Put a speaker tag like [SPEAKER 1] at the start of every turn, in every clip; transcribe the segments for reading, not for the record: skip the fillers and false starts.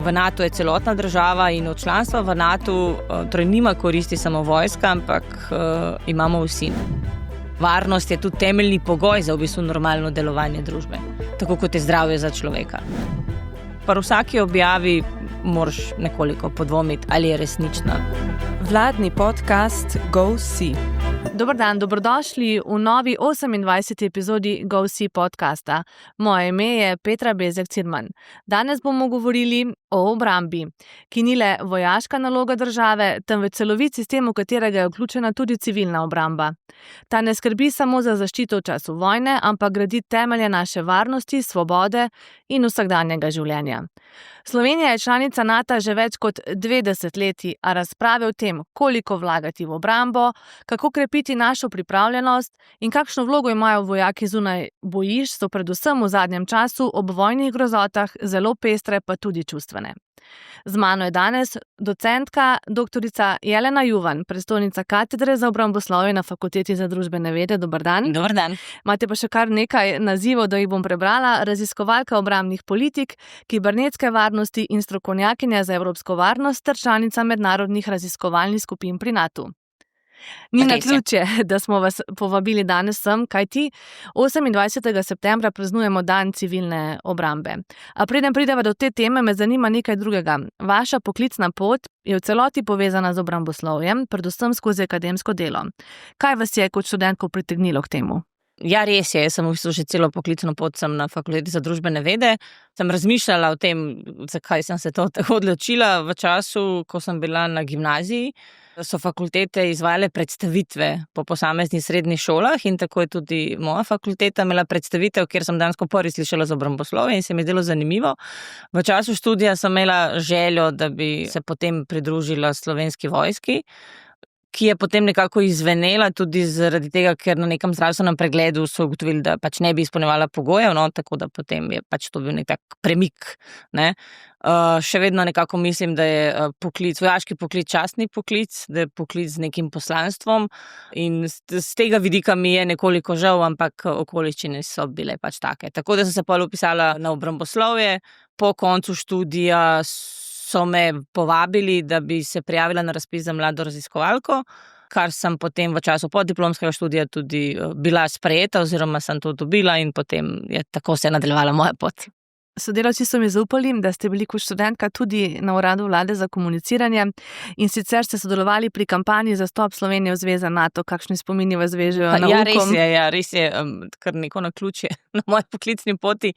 [SPEAKER 1] v NATO je celotna država in od članstva v NATO torej nima koristi samo vojska, ampak imamo vsi. Varnost je tudi temeljni pogoj za v bistvu normalno delovanje družbe, tako kot je zdravje za človeka. Pri vsaki objavi moraš nekoliko podvomiti, ali je resnična.
[SPEAKER 2] Vladni podcast Go See.
[SPEAKER 3] Dober dan, dobrodošli v novi 28. epizodi Go See podcasta. Moje ime je Petra Bezjak Cirman. Danes bomo govorili o obrambi, ki ni le vojaška naloga države, temveč celovit sistem, v katerega je vključena tudi civilna obramba. Ta ne skrbi samo za zaščito v času vojne, ampak gradi temelje naše varnosti, svobode in vsakdanjega življenja. Slovenija je članica NATO že več kot 2 desetletji, a razprave o tem, koliko vlagati v obrambo, kako krepiti našo pripravljenost in kakšno vlogo imajo vojaki zunaj bojišč, so predvsem v zadnjem času ob vojnih grozotah zelo pestre, pa tudi čustvene. Z mano je danes docentka doktorica Jelena Juvan, predstojnica katedre za obramboslovje na Fakulteti za družbene vede. Dober dan.
[SPEAKER 1] Dober dan.
[SPEAKER 3] Imate pa še kar nekaj nazivov, da jih bom prebrala. Raziskovalka obrambnih politik, kibernetske varnosti in strokovnjakinja za evropsko varnost ter članica mednarodnih raziskovalnih skupin pri NATO. Ni naključje, da smo vas povabili danes sem, kajti 28. septembra praznujemo dan civilne obrambe. A preden prideva do te teme, me zanima nekaj drugega. Vaša poklicna pot je v celoti povezana z obramboslovjem, predvsem skozi akademsko delo. Kaj vas je kot študentko pritegnilo k temu?
[SPEAKER 1] Ja, res je. Jaz sem v bistvu že celo poklicno pot sem na Fakulteti za družbene vede. Sem razmišljala o tem, zakaj sem se to tako odločila. V času, ko sem bila na gimnaziji, so fakultete izvajale predstavitve po posameznih srednjih šolah in tako je tudi moja fakulteta imela predstavitev, kjer sem dejansko prvi slišala za obramboslovje in se mi je zdelo zanimivo. V času študija sem imela željo, da bi se potem pridružila Slovenski vojski, ki je potem nekako izvenela tudi zaradi tega, ker na nekem zdravstvenem pregledu so ugotovili, da pač ne bi izpolnjevala pogojev, tako da potem je pač to bil nek tak premik, ne. Še vedno nekako mislim, da je vojaški poklic častni poklic, da je poklic z nekim poslanstvom in z tega vidika mi je nekoliko žal, ampak okoliščine so bile pač take. Tako da sem se potem vpisala na obramboslovje, po koncu študija so me povabili, da bi se prijavila na razpis za mlado raziskovalko, kar sem potem v času podiplomskega študija tudi bila sprejeta oziroma sem to dobila in potem je tako se nadaljevala moja pot.
[SPEAKER 3] Sodelavci so mi zaupali, da ste bili kot študentka tudi na uradu vlade za komuniciranje in sicer ste sodelovali pri kampanji za vstop Slovenije v zvezo NATO. Kakšni spomini vas vežejo na Ukom?
[SPEAKER 1] Res je, kar neko naključje na moji poklicni poti.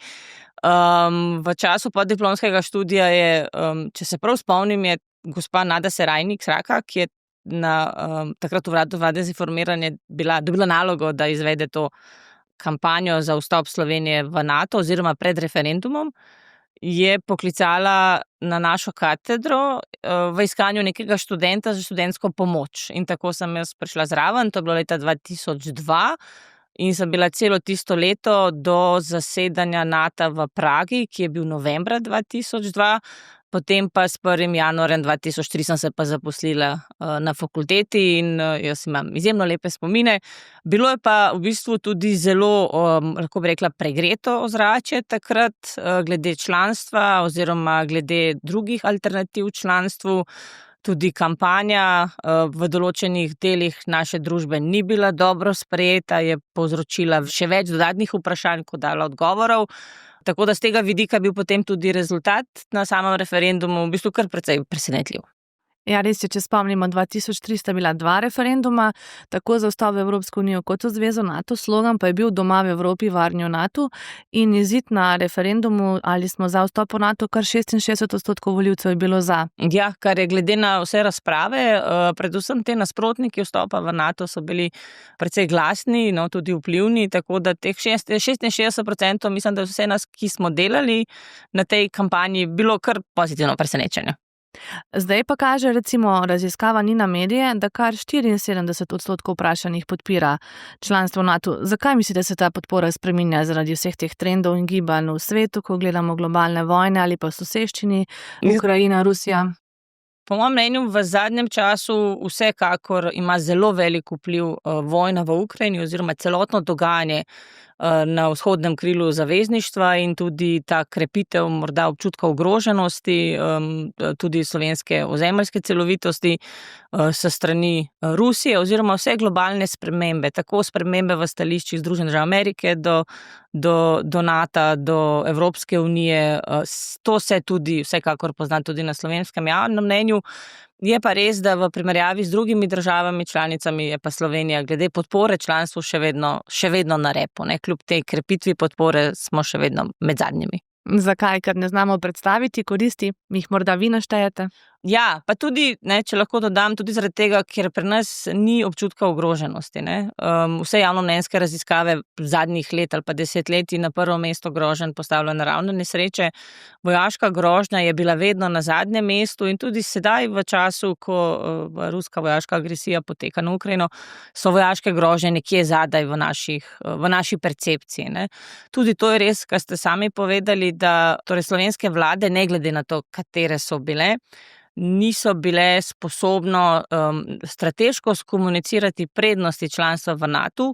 [SPEAKER 1] V času podiplomskega študija je, če se prav spomnim, je gospa Nada Serajnik Sraka, ki je na takrat uradu vlade za informiranje dobila nalogo, da izvede to kampanjo za vstop Slovenije v NATO oziroma pred referendumom, je poklicala na našo katedro v iskanju nekega študenta za študentsko pomoč. In tako sem jaz prišla zraven, to je bilo leta 2002 in sem bila celo tisto leto do zasedanja NATO v Pragi, ki je bil novembra 2002. Potem pa s 1. januarjem 2003 sem se pa zaposlila na fakulteti in jaz imam izjemno lepe spomine. Bilo je pa v bistvu tudi zelo, lahko bi rekla, pregreto ozračje takrat glede članstva oziroma glede drugih alternativ članstvu. Tudi kampanja v določenih delih naše družbe ni bila dobro sprejeta, je povzročila še več dodatnih vprašanj, kot dala odgovorov. Tako da z tega vidika je bil potem tudi rezultat na samem referendumu v bistvu kar precej presenetljiv.
[SPEAKER 3] Ja, res je, če spomnimo, 2003 sta bila 2 referenduma, tako za vstop v Evropsko unijo kot v zvezo NATO, slogan pa je bil Doma v Evropi, varni v NATO in izid na referendumu, ali smo za vstop v NATO, kar 66% volivcev je bilo za.
[SPEAKER 1] Ja, kar je glede na vse razprave, predvsem te nasprotniki vstopa v NATO so bili precej glasni, tudi vplivni, tako da teh 66% mislim, da vse nas, ki smo delali na tej kampanji, bilo kar pozitivno presenečenje.
[SPEAKER 3] Zdaj pa kaže recimo raziskava Nina Medije, da kar 74% vprašanih podpira članstvo v NATO. Zakaj mislite, da se ta podpora spreminja zaradi vseh teh trendov in gibanj v svetu, ko gledamo globalne vojne ali pa v soseščini, Ukrajina, Rusija?
[SPEAKER 1] Po mojem mnenju v zadnjem času vsekakor ima zelo velik vpliv vojna v Ukrajini oziroma celotno dogajanje na vzhodnem krilu zavezništva in tudi ta krepitev morda občutka ogroženosti, tudi slovenske ozemeljske celovitosti s strani Rusije oziroma vse globalne spremembe, tako spremembe v stališčih Združenih držav Amerike do NATO, do Evropske unije. To se tudi vsekakor pozna tudi na slovenskem javnem mnenju. Je pa res, da v primerjavi z drugimi državami članicami je pa Slovenija glede podpore članstvu še vedno na repu, ne? Kljub tej krepitvi podpore smo še vedno med zadnjimi.
[SPEAKER 3] Zakaj? Ker ne znamo predstaviti koristi, jih morda vi naštejete?
[SPEAKER 1] Ja, pa tudi, če lahko dodam, tudi zaradi tega, ker pri nas ni občutka ogroženosti. Vse javnomnenjske raziskave zadnjih let ali pa desetletij na prvo mesto groženj postavljajo naravne nesreče. Vojaška grožnja je bila vedno na zadnjem mestu in tudi sedaj v času, ko ruska vojaška agresija poteka na Ukrajino, so vojaške grožnje nekje zadaj v naši percepciji. Ne? Tudi to je res, kar ste sami povedali, da torej slovenske vlade, ne glede na to, katere so bile, niso bile sposobno strateško skomunicirati prednosti članstva v NATO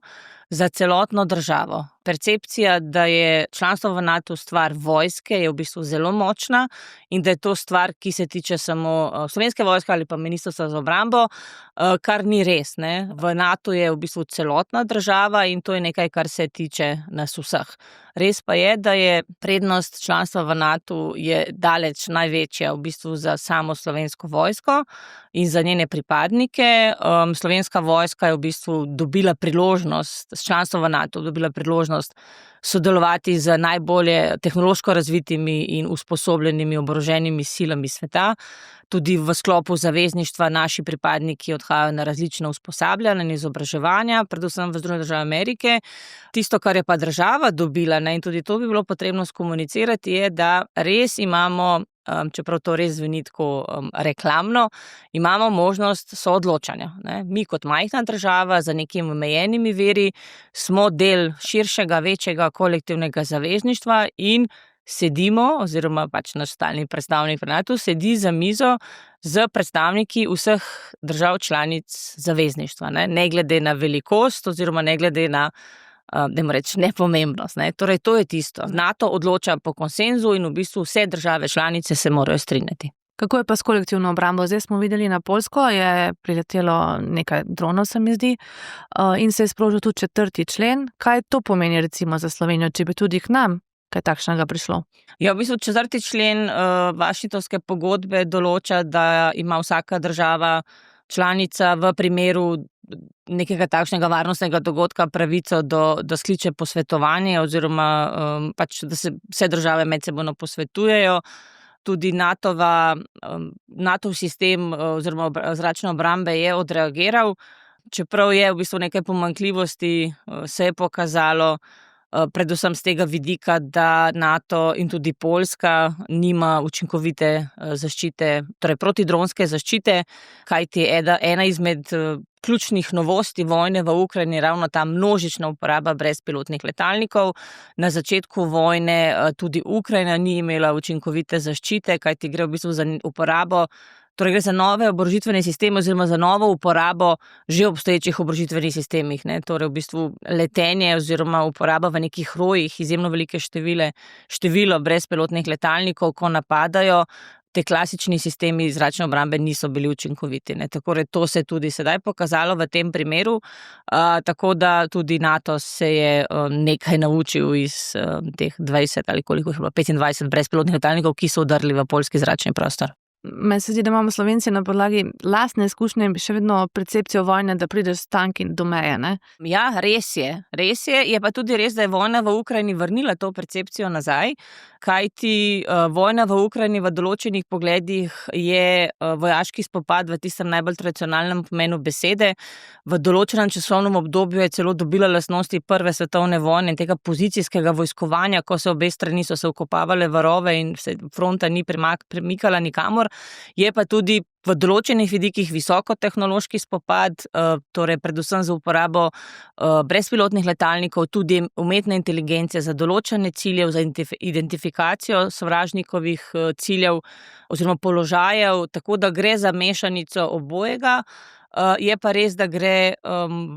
[SPEAKER 1] za celotno državo. Percepcija, da je članstvo v NATO stvar vojske, je v bistvu zelo močna in da je to stvar, ki se tiče samo slovenske vojske ali pa Ministrstva za obrambo, kar ni res. Ne? V NATO je v bistvu celotna država in to je nekaj, kar se tiče nas vseh. Res pa je, da je prednost članstva v NATO je daleč največja v bistvu za samo slovensko vojsko in za njene pripadnike. Slovenska vojska je v bistvu dobila priložnost s članstvom v NATO, dobila priložnost sodelovati z najbolje tehnološko razvitimi in usposobljenimi oboroženimi silami sveta. Tudi v sklopu zavezništva naši pripadniki odhajajo na različna usposabljanja in izobraževanja, predvsem v Združene države Amerike. Tisto, kar je pa država dobila, in tudi to bi bilo potrebno skomunicirati, je, da res imamo, čeprav to res zveni tako reklamno, imamo možnost soodločanja. Mi kot majhna država za nekimi omejenimi viri smo del širšega, večjega kolektivnega zavezništva in sedimo, oziroma pač naš stalni predstavnik v NATO sedi za mizo z predstavniki vseh držav članic zavezništva, ne glede na velikost oziroma ne glede na nepomembnost. Torej, to je tisto. NATO odloča po konsenzu in v bistvu vse države članice se morajo strinjati.
[SPEAKER 3] Kako je pa s kolektivno obrambo? Zdaj smo videli na Poljsko, je priletelo nekaj dronov, se mi zdi, in se je sprožil tudi 4. člen. Kaj to pomeni recimo za Slovenijo, če bi tudi k nam kaj takšnega prišlo?
[SPEAKER 1] Ja, v bistvu 4. člen Washingtonske pogodbe določa, da ima vsaka država članica v primeru nekega takšnega varnostnega dogodka pravico do skliče posvetovanja oziroma pač, da se vse države medsebojno posvetujejo. Tudi NATO sistem oziroma zračne obrambe je odreagiral, čeprav je v bistvu nekaj pomanjkljivosti se je pokazalo, predvsem z tega vidika, da NATO in tudi Poljska nima učinkovite zaščite, torej protidronske zaščite, kajti ena izmed ključnih novosti vojne v Ukrajini je ravno ta množična uporaba brezpilotnih letalnikov. Na začetku vojne tudi Ukrajina ni imela učinkovite zaščite, kajti gre v bistvu za uporabo, torej gre za nove oborožitvene sisteme oziroma za novo uporabo že obstoječih oborožitvenih sistemih. Torej v bistvu letenje oziroma uporaba v nekih rojih, izjemno velike število brezpilotnih letalnikov, ko napadajo, te klasični sistemi zračne obrambe niso bili učinkoviti. Tako da to se je tudi sedaj pokazalo v tem primeru, tako da tudi NATO se je nekaj naučil iz teh 20 ali koliko jih je bilo, 25 brezpilotnih letalnikov, ki so udarili v poljski zračni prostor.
[SPEAKER 3] Meni se zdi, da imamo Slovenci na podlagi lastne izkušnje še vedno percepcijo vojne, da prideš s tanki do meje, ne?
[SPEAKER 1] Ja, res je. Je pa tudi res, da je vojna v Ukrajini vrnila to percepcijo nazaj, kajti vojna v Ukrajini v določenih pogledih je vojaški spopad v tistem najbolj tradicionalnem pomenu besede. V določenem časovnem obdobju je celo dobila lastnosti prve svetovne vojne in tega pozicijskega vojskovanja, ko se obe strani so se vkopavale v rove in se fronta ni premikala nikamor. Je pa tudi v določenih vidikih visokotehnološki spopad, torej predvsem za uporabo brezpilotnih letalnikov, tudi umetne inteligence za določene ciljev, za identifikacijo sovražnikovih ciljev oziroma položajev, tako da gre za mešanico obojega. Je pa res, da gre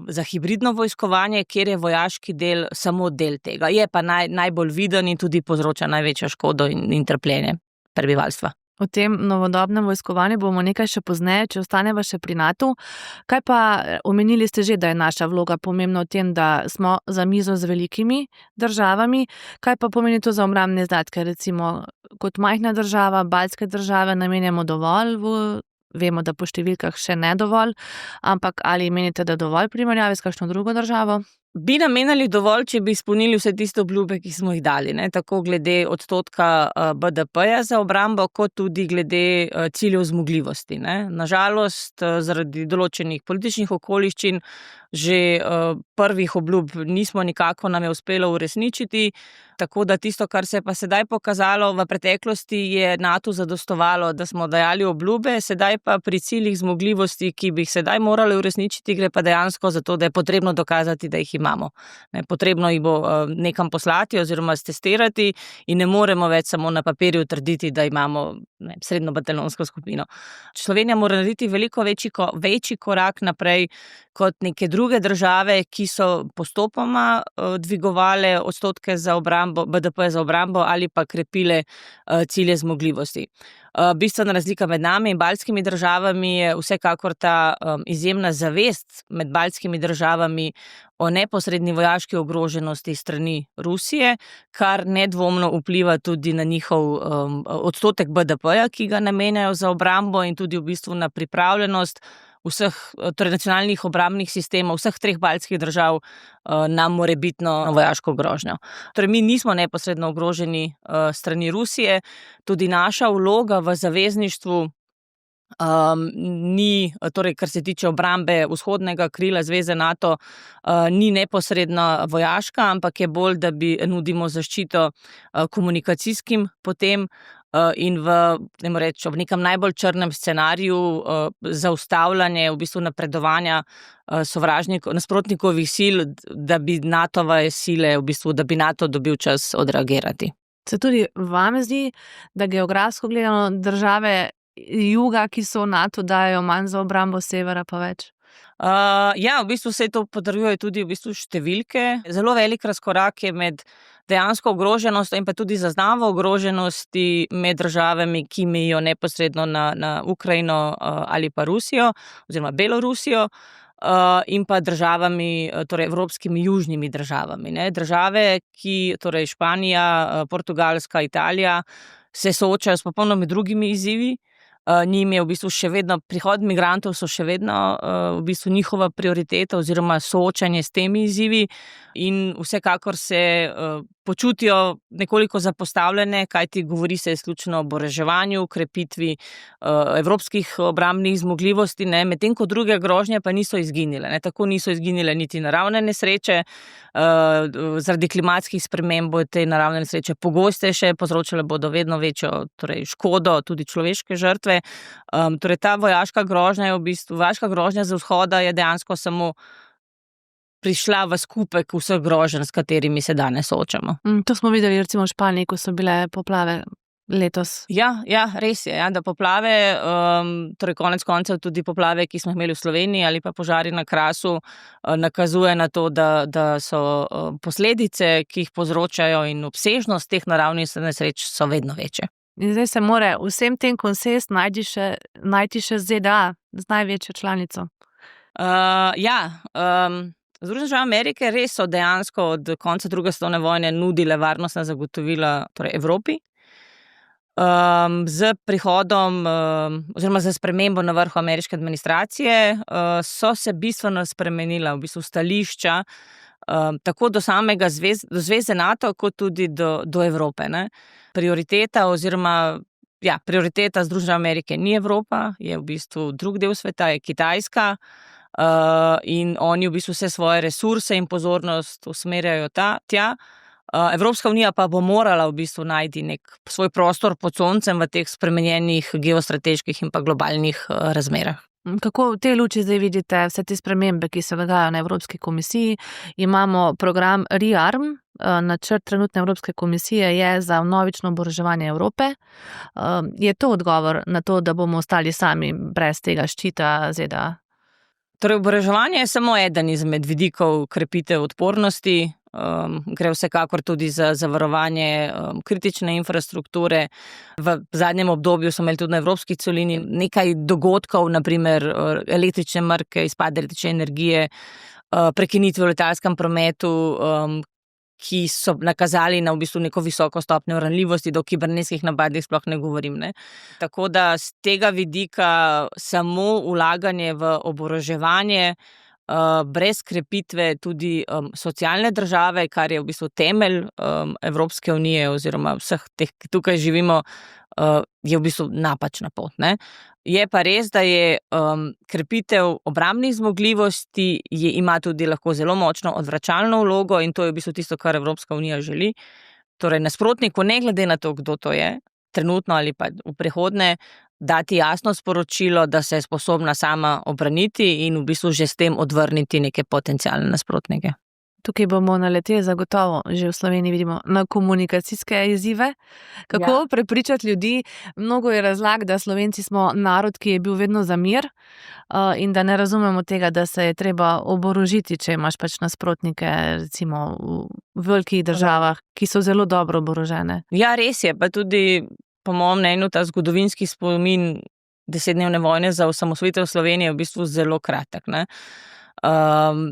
[SPEAKER 1] za hibridno vojskovanje, kjer je vojaški del samo del tega. Je pa najbolj viden in tudi povzroča največjo škodo in trpljenje prebivalstva.
[SPEAKER 3] O tem novodobnem vojskovanju bomo nekaj še pozneje, če ostaneva še pri NATO. Kaj pa, omenili ste že, da je naša vloga pomembna v tem, da smo za mizo z velikimi državami. Kaj pa pomeni to za obrambne izdatke? Recimo, kot majhna država, baltske države namenjamo dovolj, vemo, da po številkah še ne dovolj, ampak ali menite, da dovolj primerjavi s kakšno drugo državo?
[SPEAKER 1] Bi namenili dovolj, če bi izpolnili vse tiste obljube, ki smo jih dali, ne? Tako glede odstotka BDP-ja za obrambo, kot tudi glede ciljev zmogljivosti, ne? Nažalost, zaradi določenih političnih okoliščin že prvih obljub nismo nikako nam je uspelo uresničiti, tako da tisto, kar se je pa sedaj pokazalo v preteklosti, je NATO zadostovalo, da smo dajali obljube, sedaj pa pri ciljih zmogljivosti, ki bi jih sedaj morali uresničiti, gre pa dejansko za to, da je potrebno dokazati, da jih imamo. Potrebno jih bo nekam poslati oziroma stestirati in ne moremo več samo na papirju trditi, da imamo srednjo bataljonsko skupino. Slovenija mora narediti veliko večji korak naprej kot neke druge države, ki so postopoma dvigovale odstotke za obrambo, BDP za obrambo ali pa krepile cilje zmogljivosti. Bistvena razlika med nami in baltskimi državami je vsekakor ta izjemna zavest med baltskimi državami o neposredni vojaški ogroženosti strani Rusije, kar nedvomno vpliva tudi na njihov odstotek BDP-ja, ki ga namenjajo za obrambo in tudi v bistvu na pripravljenost vseh, torej nacionalnih obrambnih sistemov, vseh 3 baltskih držav na morebitno vojaško grožnjo. Torej, mi nismo neposredno ogroženi strani Rusije, tudi naša vloga v zavezništvu ni, torej, kar se tiče obrambe vzhodnega krila zveze NATO, ni neposredna vojaška, ampak je bolj, da bi nudimo zaščito komunikacijskim potem in ob nekem najbolj črnem scenariju zaustavljanje, v bistvu napredovanja nasprotnikovih sil, da bi NATO-ve sile, v bistvu, da bi NATO dobil čas odreagirati.
[SPEAKER 3] Se tudi vam zdi, da geografsko gledano države juga, ki so v NATO, dajo manj za obrambo, severa pa več?
[SPEAKER 1] Ja, v bistvu vse to potrjujejo tudi v bistvu številke. Zelo velik razkorak je med dejansko ogroženostjo in pa tudi zaznavo ogroženosti med državami, ki mejijo neposredno na Ukrajino ali pa Rusijo oziroma Belorusijo, in pa državami, torej evropskimi južnimi državami, ne. Države, ki, torej Španija, Portugalska, Italija, se soočajo s popolnoma drugimi izzivi. Njim je v bistvu še vedno, prihod migrantov so še vedno v bistvu njihova prioriteta oziroma soočanje s temi izzivi in vsekakor se počutijo nekoliko zapostavljene, kajti govori se izključno o oboroževanju, krepitvi evropskih obrambnih zmogljivosti, ne, medtem ko druge grožnje pa niso izginile, ne. Tako niso izginile niti naravne nesreče, zaradi klimatskih sprememb bodo te naravne nesreče pogostejše, povzročale bodo vedno večjo, torej, škodo, tudi človeške žrtve. Torej ta vojaška grožnja je v bistvu, vojaška grožnja z vzhoda je dejansko samo prišla v skupek vseh groženj, s katerimi se danes soočamo.
[SPEAKER 3] To smo videli recimo v Španiji, ko so bile poplave letos.
[SPEAKER 1] Ja, res je, da poplave, torej konec koncev tudi poplave, ki smo imeli v Sloveniji ali pa požari na Krasu, nakazuje na to, da so posledice, ki jih povzročajo in obsežnost teh naravnih nesreč so vedno večje.
[SPEAKER 3] In zdaj se mora vsem tem konsens najti še ZDA z največjo članico.
[SPEAKER 1] Združene države Amerike res so dejansko od konca druge svetovne vojne nudile varnostna zagotovila, torej Evropi. Z prihodom oziroma z spremembo na vrhu ameriške administracije so se bistveno spremenila v bistvu stališča tako do samega do zveze NATO kot tudi do Evrope, ne. Prioriteta Združenih Amerike ni Evropa, je v bistvu drug del sveta, je Kitajska. In oni v bistvu vse svoje resurse in pozornost usmerjajo tja. Evropska unija pa bo morala v bistvu najti nek svoj prostor pod soncem v teh spremenjenih geostrateških in pa globalnih razmerah.
[SPEAKER 3] Kako v tej luči zdaj vidite vse te spremembe, ki se dogajajo na Evropski komisiji? Imamo program ReArm, načrt trenutne Evropske komisije je za vnovično oboroževanje Evrope. Je to odgovor na to, da bomo ostali sami brez tega ščita ZDA?
[SPEAKER 1] Torej, oboroževanje je samo eden izmed vidikov krepitev odpornosti. Gre vsekakor tudi za zavarovanje kritične infrastrukture. V zadnjem obdobju smo imeli tudi na evropski celini nekaj dogodkov, naprimer električne mrke, izpad električne energije, prekinitve v letalskem prometu, ki so nakazali na v bistvu neko visoko stopnjo ranljivosti, do kibernetskih napadih sploh ne govorim. Ne? Tako da z tega vidika samo vlaganje v oboroževanje brez krepitve tudi socialne države, kar je v bistvu temelj Evropske unije oziroma vseh teh, ki tukaj živimo, je v bistvu napačna pot. Ne? Je pa res, da je krepitev obrambnih zmogljivosti ima tudi lahko zelo močno odvračalno vlogo in to je v bistvu tisto, kar Evropska unija želi. Torej nasprotniku, ne glede na to, kdo to je, trenutno ali pa v prihodnje, dati jasno sporočilo, da se je sposobna sama obraniti in v bistvu že s tem odvrniti neke potencialne nasprotnike.
[SPEAKER 3] Tukaj bomo naleteli zagotovo, že v Sloveniji vidimo, na komunikacijske izzive. Kako prepričati ljudi? Mnogo je razlag, da Slovenci smo narod, ki je bil vedno za mir in da ne razumemo tega, da se je treba oborožiti, če imaš pač nasprotnike recimo v velikih državah, ki so zelo dobro oborožene.
[SPEAKER 1] Ja, res je, pa tudi po mojem mnenju ta zgodovinski spomin 10-dnevne vojne za osamosvojitev Slovenije je v bistvu zelo kratek. Ne?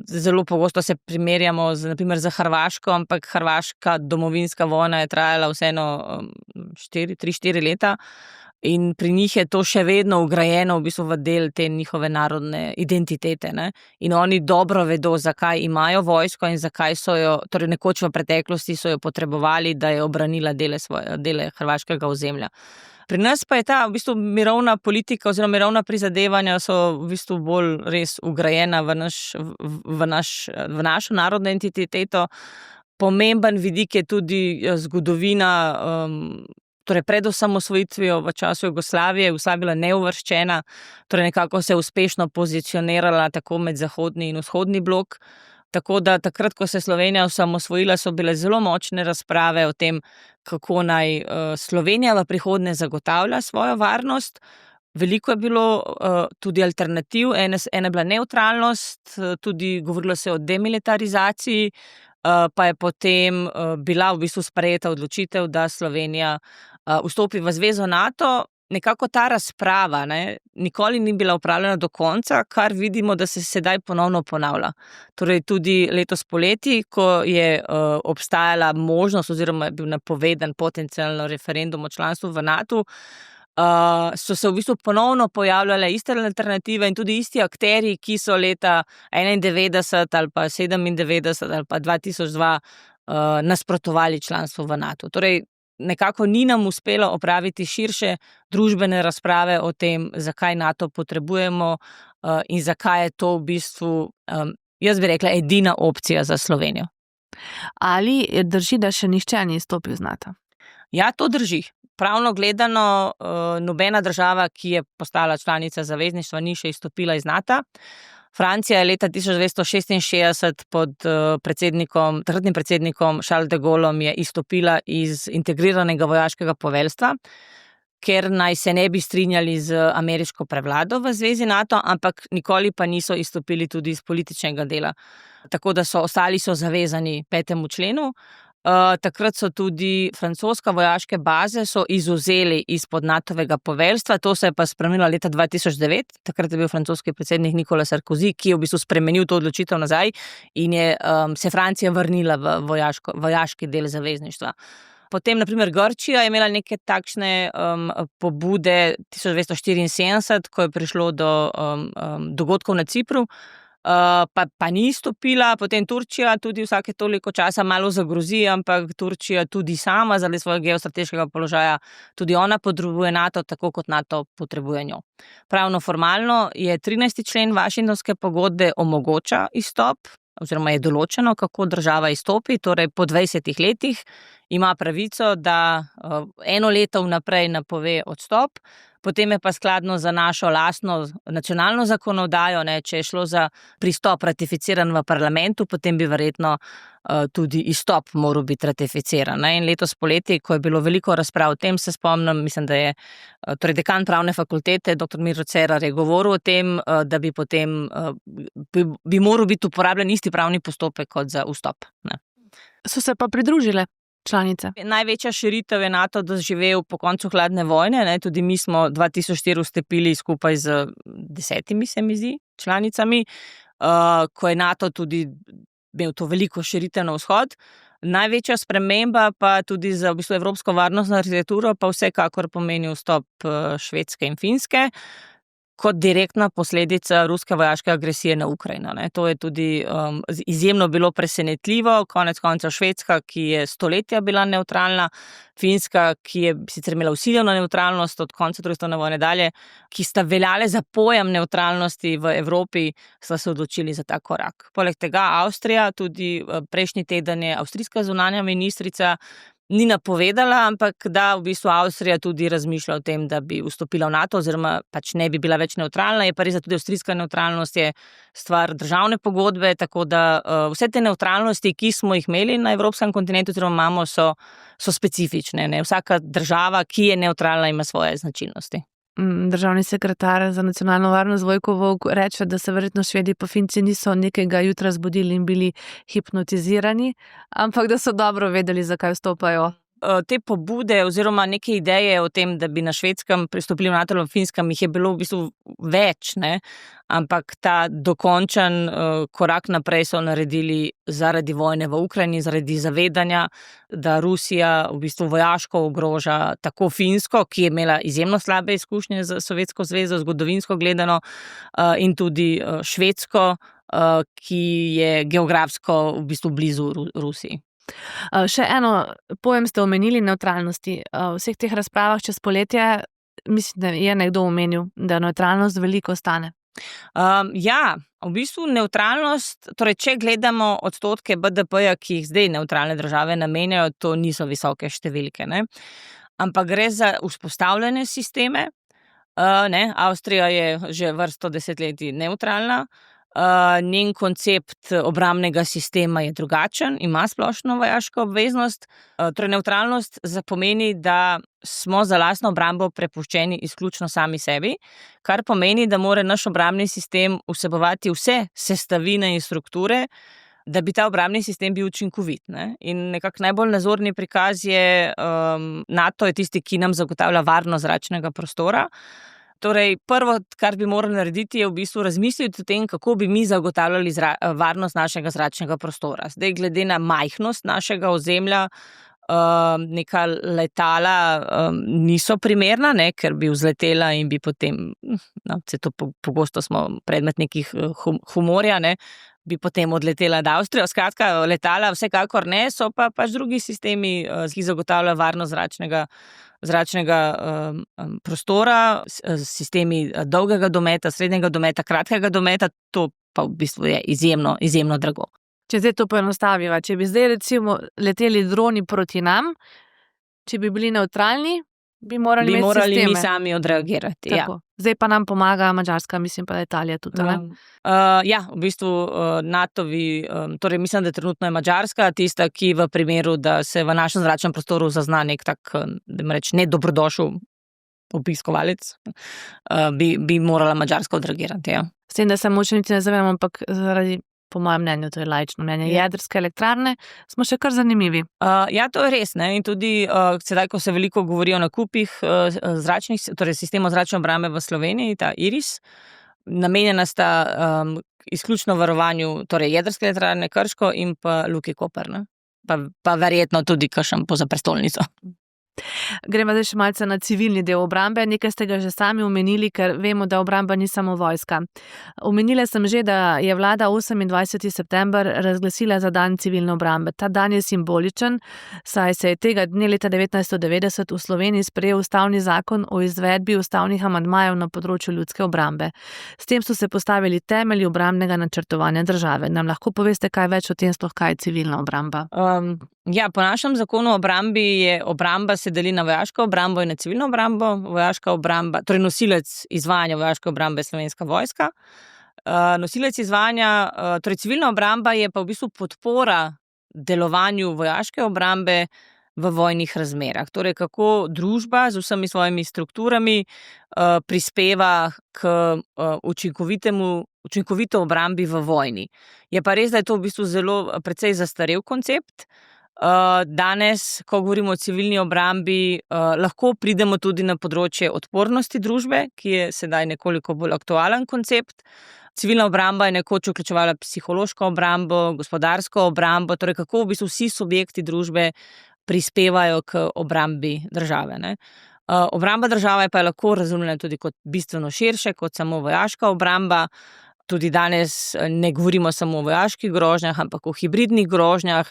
[SPEAKER 1] Zelo pogosto se primerjamo naprimer z Hrvaško, ampak hrvaška domovinska vojna je trajala vseeno 3-4 leta in pri njih je to še vedno vgrajeno v bistvu v del te njihove narodne identitete. Ne? In oni dobro vedo, zakaj imajo vojsko in zakaj so jo, torej nekoč v preteklosti so jo potrebovali, da je obranila dele hrvaškega ozemlja. Pri nas pa je ta v bistvu mirovna politika oziroma mirovna prizadevanja so v bistvu bolj res vgrajena v našo narodno identiteto. Pomemben vidik je tudi zgodovina, torej pred osamosvojitvijo v času Jugoslavije, Jugoslavija bila neuvrščena, torej nekako se je uspešno pozicionirala tako med zahodni in vzhodni blok. Tako da takrat, ko se je Slovenija osamosvojila, so bile zelo močne razprave o tem, kako naj Slovenija v prihodnje zagotavlja svojo varnost. Veliko je bilo tudi alternativ, ena je bila nevtralnost, tudi govorilo se o demilitarizaciji, pa je potem bila v bistvu sprejeta odločitev, da Slovenija vstopi v zvezo NATO. Nekako ta razprava nikoli ni bila opravljena do konca, kar vidimo, da se sedaj ponovno ponavlja. Torej tudi letos poleti, ko je obstajala možnost oziroma je bil napovedan potencialno referendum o članstvu v NATO, so se v bistvu ponovno pojavljale iste alternative in tudi isti akteri, ki so leta 1991 ali pa 1997 ali pa 2002 nasprotovali članstvu v NATO. Torej, nekako ni nam uspelo opraviti širše družbene razprave o tem, zakaj NATO potrebujemo in zakaj je to v bistvu, jaz bi rekla, edina opcija za Slovenijo.
[SPEAKER 3] Ali drži, da še nihče ni izstopil iz NATO?
[SPEAKER 1] Ja, to drži. Pravno gledano, nobena država, ki je postala članica zavezništva, ni še izstopila iz NATO. Francija je leta 1966 pod takratnim predsednikom Charles de Gaulleom je izstopila iz integriranega vojaškega poveljstva, ker naj se ne bi strinjali z ameriško prevlado v zvezi NATO, ampak nikoli pa niso izstopili tudi iz političnega dela. Tako da so ostali zavezani 5. členu. Takrat so tudi francoska vojaške baze so izvzeli izpod NATO-vega poveljstva, to se je pa spremenilo leta 2009, takrat je bil francoski predsednik Nicolas Sarkozy, ki je v bistvu spremenil to odločitev nazaj in je se Francija vrnila v vojaški del zavezništva. Potem, naprimer, Grčija je imela neke takšne pobude 1974, ko je prišlo do dogodkov na Cipru, pa ni stopila, potem Turčija tudi vsake toliko časa malo zagrozi, ampak Turčija tudi sama zaradi svojega geostrateškega položaja, tudi ona potrebuje NATO, tako kot NATO potrebuje njo. Pravno formalno je 13. člen Washingtonske pogodbe omogoča izstop oziroma je določeno, kako država izstopi, torej po 20 letih ima pravico, da 1 leto vnaprej napove odstop, potem je pa skladno za našo lastno nacionalno zakonodajo, ne, če je šlo za pristop ratificiran v parlamentu, potem bi verjetno tudi izstop moral biti ratificiran. Ne. In letos poleti, ko je bilo veliko razprav o tem, se spomnim, mislim, da je torej dekan pravne fakultete, dr. Miro Cerar, je govoril o tem, da bi potem bi moral biti uporabljen isti pravni postopek kot za vstop. Ne.
[SPEAKER 3] So se pa pridružile članice.
[SPEAKER 1] Največja širitev je NATO doživel po koncu hladne vojne, ne, tudi mi smo 2004 vstopili skupaj z 10, se mi zdi, članicami, ko je NATO tudi imel to veliko širitev na vzhod. Največja sprememba pa tudi za v bistvu evropsko varnostno arhitekturo pa vsekakor pomeni vstop Švedske in Finske kot direktna posledica ruske vojaške agresije na Ukrajino. Ne. To je tudi izjemno bilo presenetljivo, konec koncev Švedska, ki je stoletja bila nevtralna, Finska, ki je sicer imela vsiljeno nevtralnost od konca druge svetovne vojne dalje, ki sta veljale za pojem nevtralnosti v Evropi, sta se odločili za ta korak. Poleg tega Avstrija, tudi prejšnji teden je avstrijska zunanja ministrica ni napovedala, ampak da v bistvu Avstrija tudi razmišlja o tem, da bi vstopila v NATO oziroma pač ne bi bila več nevtralna. Je pa res, da tudi avstrijska nevtralnost je stvar državne pogodbe, tako da vse te nevtralnosti, ki smo jih imeli na evropskem kontinentu oziroma imamo, so specifične. Ne? Vsaka država, ki je nevtralna, ima svoje značilnosti.
[SPEAKER 3] Državni sekretar za nacionalno varnost Vojko Volk reče, da se verjetno Švedi pa Finci niso nekega jutra zbudili in bili hipnotizirani, ampak da so dobro vedeli, zakaj vstopajo.
[SPEAKER 1] Te pobude oziroma neke ideje o tem, da bi na Švedskem pristopili v NATO ali v Finskem, jih je bilo v bistvu več, ne? Ampak ta dokončen korak naprej so naredili zaradi vojne v Ukrajini, zaradi zavedanja, da Rusija v bistvu vojaško ogroža tako Finsko, ki je imela izjemno slabe izkušnje z Sovjetsko zvezo, zgodovinsko gledano, in tudi Švedsko, ki je geografsko v bistvu blizu Rusiji.
[SPEAKER 3] Še eno pojem ste omenili, nevtralnosti. V vseh teh razpravah čez poletje, mislim, da je nekdo omenil, da nevtralnost veliko stane.
[SPEAKER 1] Ja, v bistvu nevtralnost, torej če gledamo odstotke BDP-ja, ki jih zdaj nevtralne države namenjajo, to niso visoke številke, ne? Ampak gre za vzpostavljene sisteme. Ne? Avstrija je že vrsto desetletij nevtralna. Njen koncept obrambnega sistema je drugačen, ima splošno vojaško obveznost. Torej nevtralnost pomeni, da smo za lastno obrambo prepuščeni izključno sami sebi, kar pomeni, da mora naš obrambni sistem vsebovati vse sestavine in strukture, da bi ta obrambni sistem bil učinkovit. Ne? In nekako najbolj nazorni prikaz je, NATO je tisti, ki nam zagotavlja varnost zračnega prostora. Torej, prvo, kar bi morali narediti, je v bistvu razmisliti o tem, kako bi mi zagotavljali varnost našega zračnega prostora. Zdaj, glede na majhnost našega ozemlja, neka letala niso primerna, ne, ker bi vzletela in bi potem, pogosto smo predmet nekih humorja, ne, bi potem odletela do Avstrije. Skratka, letala vsekakor ne, so pa pač drugi sistemi, ki zagotavljajo varnost zračnega prostora, sistemi dolgega dometa, srednjega dometa, kratkega dometa, to pa v bistvu je izjemno, izjemno drago.
[SPEAKER 3] Če zdaj to poenostaviva, če bi zdaj recimo leteli droni proti nam, če bi bili nevtralni, bi morali
[SPEAKER 1] mi sami odreagirati. Ja.
[SPEAKER 3] Zdaj pa nam pomaga Madžarska, mislim pa, da Italija tudi.
[SPEAKER 1] Ja, v bistvu NATO-vi, torej mislim, da trenutno je Madžarska tista, ki v primeru, da se v našem zračnem prostoru zazna nek tak, da reč, nedobrodošel obiskovalec, bi morala Madžarska odreagirati. Ja.
[SPEAKER 3] S tem, da se moče niti ne zavem, ampak zaradi, po mojem mnenju, to je laično mnenje, jedrske elektrarne, smo še kar zanimivi.
[SPEAKER 1] Ja, to je res, ne, in tudi sedaj, ko se veliko govori o nakupih zračnih, torej sistemov zračne obrambe v Sloveniji, ta IRIS, namenjena sta izključno varovanju, torej jedrske elektrarne Krško in pa Luke Koper, ne, pa verjetno tudi kakšen za prestolnico.
[SPEAKER 3] Gremo zdaj še malce na civilni del obrambe. Nekaj ste ga že sami omenili, ker vemo, da obramba ni samo vojska. Omenila sem že, da je vlada 28. september razglasila za dan civilne obrambe. Ta dan je simboličen, saj se je tega dne leta 1990 v Sloveniji sprejel ustavni zakon o izvedbi ustavnih amandmajev na področju ljudske obrambe. S tem so se postavili temelji obrambnega načrtovanja države. Nam lahko poveste kaj več o tem, sploh kaj je civilna obramba?
[SPEAKER 1] Po našem zakonu o obrambi je obramba se deli na vojaško obrambo in na civilno obrambo. Vojaška obramba, torej nosilec izvajanja vojaške obrambe je Slovenska vojska. Nosilec izvajanja, torej civilna obramba je pa v bistvu podpora delovanju vojaške obrambe v vojnih razmerah. Torej, kako družba z vsemi svojimi strukturami prispeva k učinkovito obrambi v vojni. Je pa res, da je to v bistvu zelo precej zastarel koncept. Danes, ko govorimo o civilni obrambi, lahko pridemo tudi na področje odpornosti družbe, ki je sedaj nekoliko bolj aktualen koncept. Civilna obramba je nekoč vključevala psihološko obrambo, gospodarsko obrambo, torej kako v bistvu vsi subjekti družbe prispevajo k obrambi države, ne. Obramba države pa je lahko razumljena tudi kot bistveno širše, kot samo vojaška obramba. Tudi danes ne govorimo samo o vojaških grožnjah, ampak o hibridnih grožnjah,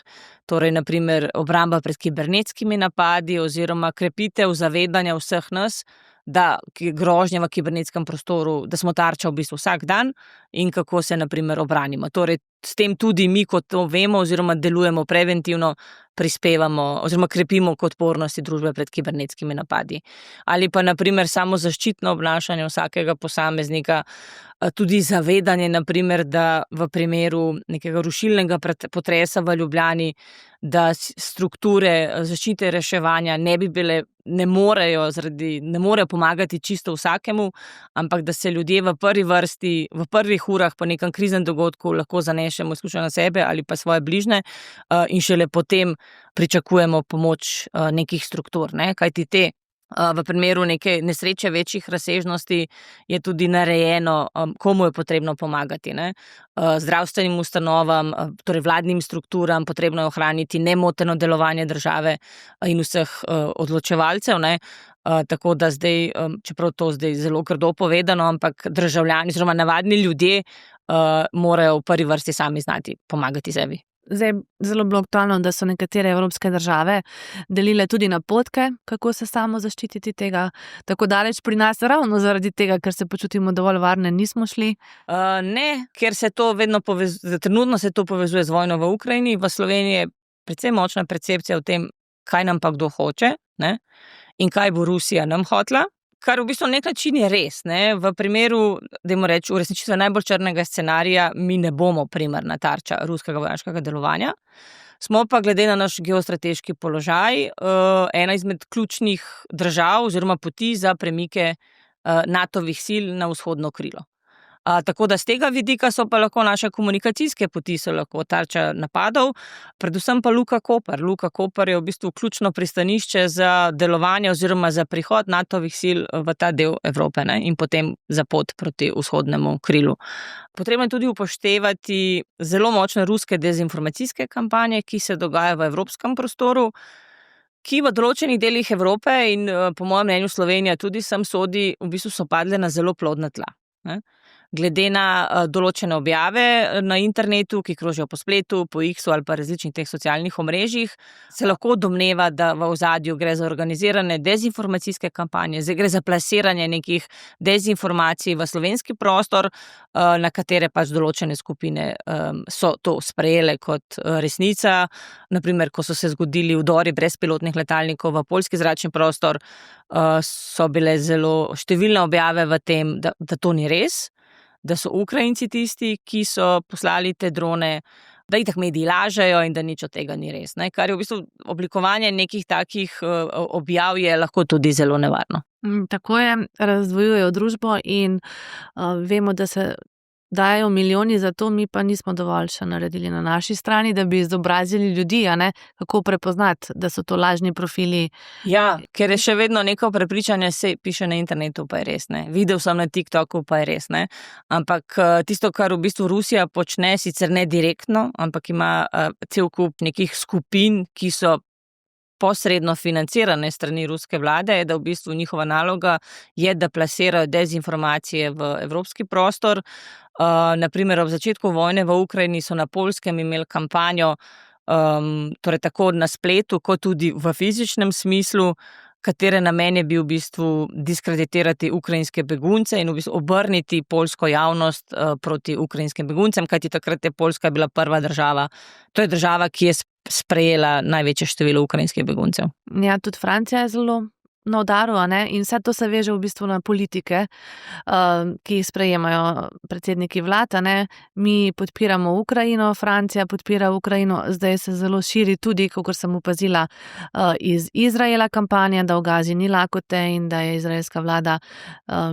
[SPEAKER 1] torej na primer obramba pred kibernetskimi napadi oziroma krepitev zavedanja vseh nas, da grožnje v kibernetskem prostoru, da smo tarča v bistvu vsak dan in kako se na primer obranimo. Torej, s tem tudi mi, kot to vemo oziroma delujemo preventivno, prispevamo oziroma krepimo k odpornosti družbe pred kibernetskimi napadi. Ali pa na primer samo zaščitno obnašanje vsakega posameznika, tudi zavedanje, na primer, da v primeru nekega rušilnega potresa v Ljubljani, da strukture zaščite reševanja ne morejo pomagati čisto vsakemu, ampak da se ljudje v prvi vrsti, v prvih urah po nekem kriznem dogodku lahko zanešemo izključno na sebe ali pa svoje bližnje in šele potem pričakujemo pomoč nekih struktur, ne, kajti te v primeru neke nesreče večjih razsežnosti je tudi narejeno, komu je potrebno pomagati, ne. Zdravstvenim ustanovam, torej vladnim strukturam, potrebno je ohraniti nemoteno delovanje države in vseh odločevalcev, ne. Tako da zdaj, čeprav to zdaj zelo grdo povedano, ampak državljani oziroma navadni ljudje morajo v prvi vrsti sami znati pomagati sebi.
[SPEAKER 3] Zdaj, zelo bilo aktualno, da so nekatere evropske države delile tudi napotke, kako se samo zaščititi tega. Tako daleč pri nas ravno zaradi tega, ker se počutimo dovolj varne, nismo šli.
[SPEAKER 1] Ne, ker se to vedno trenutno se to povezuje z vojno v Ukrajini. V Sloveniji je precej močna percepcija o tem, kaj nam pa kdo hoče, ne, in kaj bo Rusija nam hotla. Kar v bistvu na nek način je res, ne. V primeru, dajmo reči, uresničitve najbolj črnega scenarija, mi ne bomo primarna tarča ruskega vojaškega delovanja. Smo pa glede na naš geostrateški položaj ena izmed ključnih držav oziroma poti za premike NATO-vih sil na vzhodno krilo. Tako da z tega vidika so pa lahko naše komunikacijske poti so lahko tarča napadov, predvsem pa Luka Koper. Luka Koper je v bistvu ključno pristanišče za delovanje oziroma za prihod NATO-vih sil v ta del Evrope, ne, in potem za pot proti vzhodnemu krilu. Potrebno je tudi upoštevati zelo močne ruske dezinformacijske kampanje, ki se dogajajo v evropskem prostoru, ki v določenih delih Evrope in po mojem mnenju Slovenija tudi sem sodi, v bistvu so padle na zelo plodna tla, ne. Glede na določene objave na internetu, ki krožijo po spletu, po X-u ali pa različnih teh socialnih omrežjih, se lahko domneva, da v ozadju gre za organizirane dezinformacijske kampanje, gre za plasiranje nekih dezinformacij v slovenski prostor, na katere pač določene skupine so to sprejele kot resnica. Na primer, ko so se zgodili vdori brezpilotnih letalnikov v poljski zračni prostor, so bile zelo številne objave v tem, da to ni res, da so Ukrajinci tisti, ki so poslali te drone, da itak mediji lažejo in da nič od tega ni res, ne. Kar je v bistvu oblikovanje nekih takih objav je lahko tudi zelo nevarno.
[SPEAKER 3] Tako je, razdvojujejo družbo in vemo, da se dajo milijoni za to, mi pa nismo dovolj še naredili na naši strani, da bi izobrazili ljudi, a ne, kako prepoznati, da so to lažni profili.
[SPEAKER 1] Ja, ker je še vedno neko prepričanje, se piše na internetu, pa je res, ne. Videl sem na TikToku, pa je res, ne. Ampak tisto, kar v bistvu Rusija počne, sicer ne direktno, ampak ima cel kup nekih skupin, ki so posredno financirane strani ruske vlade, da v bistvu njihova naloga je, da plasirajo dezinformacije v evropski prostor. Naprimer, ob začetku vojne v Ukrajini so na Poljskem imeli kampanjo, torej tako na spletu, kot tudi v fizičnem smislu, katere namen je bil v bistvu diskreditirati ukrajinske begunce in v bistvu obrniti poljsko javnost proti ukrajinskim beguncem, kajti takrat je Poljska bila prva država. To je država, ki je sprejela največje število ukrajinskih beguncev.
[SPEAKER 3] Ja, tudi Francija je zelo na udaru, in vse to se veže v bistvu na politike, ki jih sprejemajo predsedniki vlad. Mi podpiramo Ukrajino, Francija podpira Ukrajino, zdaj se zelo širi tudi, kakor sem opazila, iz Izraela kampanja, da v Gazi ni lakote in da je izraelska vlada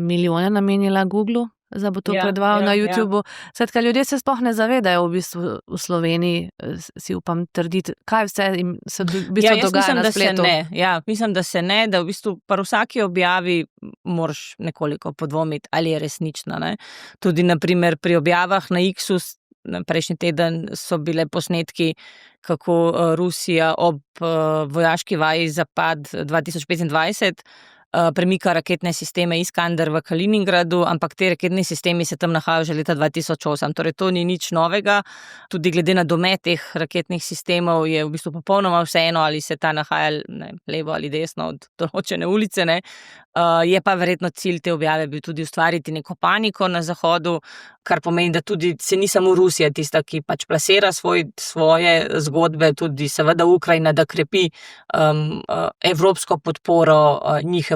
[SPEAKER 3] milijone namenila Googlu, da bo to predvajal na YouTubu. Skratka, ljudje se sploh ne zavedajo v bistvu v Sloveniji, si upam trditi, kaj vse se v bistvu dogaja na spletu.
[SPEAKER 1] Mislim, da se ne, da v bistvu pri vsaki objavi moraš nekoliko podvomiti, ali je resnična. Ne? Tudi naprimer pri objavah na X-u, prejšnji teden so bile posnetki, kako Rusija ob vojaški vaji Zapad 2025 premika raketne sisteme Iskander v Kaliningradu, ampak te raketni sistemi se tam nahajajo že leta 2008. Torej, to ni nič novega. Tudi glede na domet teh raketnih sistemov je v bistvu popolnoma vseeno, ali se ta nahaja levo ali desno od določene ulice. Je pa verjetno cilj te objave bil tudi ustvariti neko paniko na Zahodu, kar pomeni, da tudi se ni samo Rusija tista, ki pač plasira svoje zgodbe, tudi seveda Ukrajina, da krepi evropsko podporo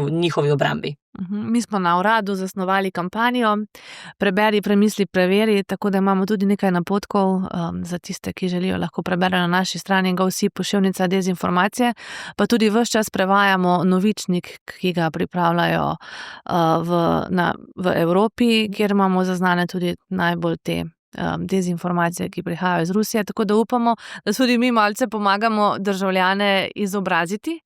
[SPEAKER 1] njihovi obrambi.
[SPEAKER 3] Mi smo na uradu zasnovali kampanjo Preberi, premisli, preveri, tako da imamo tudi nekaj napotkov za tiste, ki želijo, lahko preberejo na naši strani GoSee pošiljnica dezinformacije, pa tudi ves čas prevajamo novičnik, ki ga pripravljajo v Evropi, kjer imamo zaznane tudi najbolj te dezinformacije, ki prihajajo iz Rusije, tako da upamo, da tudi mi malce pomagamo državljane izobraziti,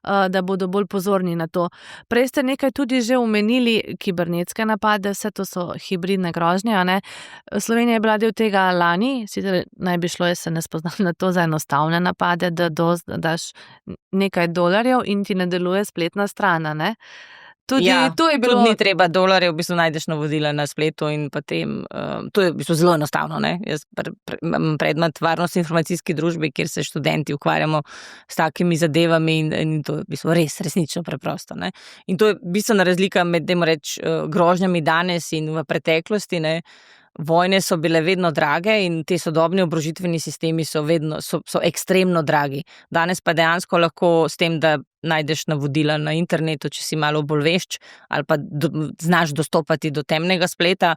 [SPEAKER 3] da bodo bolj pozorni na to. Prej ste nekaj tudi že omenili kibernetske napade, vse to so hibridne grožnje. Slovenija je bila del tega lani, sicer naj bi šlo, jaz se ne spoznam na to, za enostavne napade, da daš nekaj dolarjev in ti ne deluje spletna stran. Tudi
[SPEAKER 1] ni treba dolarjev, v bistvu najdeš navodila na spletu in potem, to je v bistvu zelo enostavno. Jaz imam predmet varnost informacijski družbi, kjer se študenti ukvarjamo s takimi zadevami in to je v bistvu resnično preprosto. In to je bistvena razlika med grožnjami danes in v preteklosti. Vojne so bile vedno drage in te sodobni oborožitveni sistemi so ekstremno dragi. Danes pa dejansko lahko s tem, da najdeš navodila na internetu, če si malo bolj vešč ali pa znaš dostopati do temnega spleta,